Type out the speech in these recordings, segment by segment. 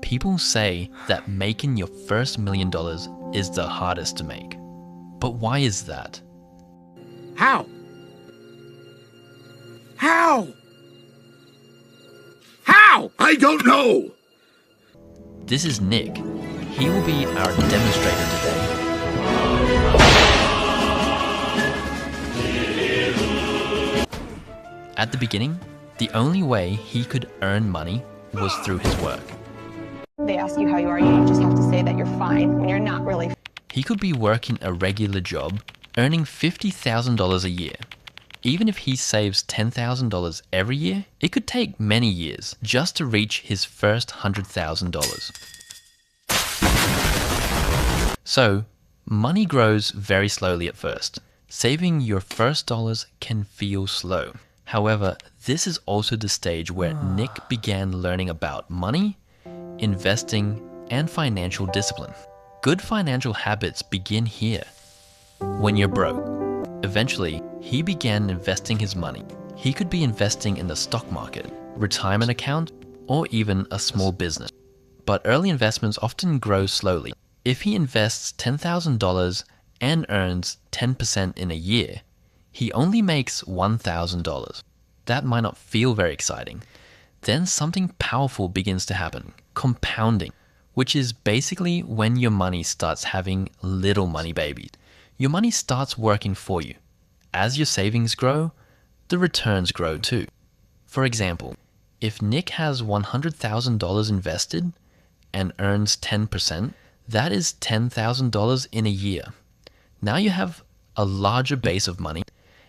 People say that making your first $1 million is the hardest to make. But why is that? How? How? How? I don't know! This is Nick. He will be our demonstrator today. At the beginning, the only way he could earn money was through his work. They ask you how you are, you just have to say that you're fine when you're not really. He could be working a regular job, earning $50,000 a year. Even if he saves $10,000 every year, it could take many years just to reach his first $100,000. So, money grows very slowly at first. Saving your first dollars can feel slow. However, this is also the stage where Nick began learning about money, investing, and financial discipline. Good financial habits begin here. When you're broke, eventually, he began investing his money. He could be investing in the stock market, retirement account, or even a small business. But early investments often grow slowly. If he invests $10,000 and earns 10% in a year, he only makes $1,000. That might not feel very exciting. Then something powerful begins to happen, compounding, which is basically when your money starts having little money babies. Your money starts working for you. As your savings grow, the returns grow too. For example, if Nick has $100,000 invested and earns 10%, that is $10,000 in a year. Now you have a larger base of money,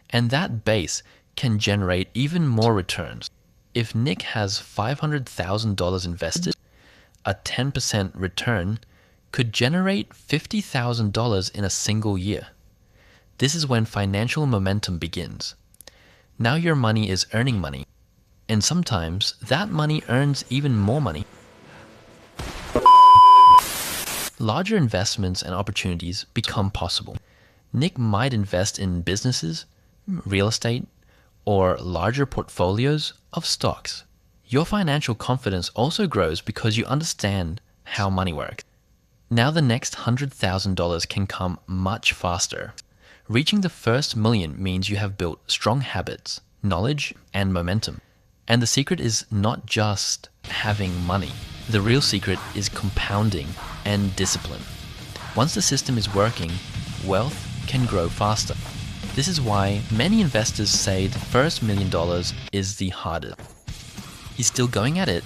and that base can generate even more returns. If Nick has $500,000 invested, a 10% return could generate $50,000 in a single year. This is when financial momentum begins. Now your money is earning money, and sometimes that money earns even more money. Larger investments and opportunities become possible. Nick might invest in businesses, real estate, or larger portfolios of stocks. Your financial confidence also grows because you understand how money works. Now the next $100,000 can come much faster. Reaching the first million means you have built strong habits, knowledge, and momentum. And the secret is not just having money. The real secret is compounding and discipline. Once the system is working, wealth can grow faster. This is why many investors say the first $1 million is the hardest. He's still going at it?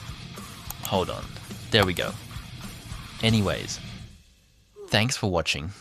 Hold on. There we go. Anyways, thanks for watching.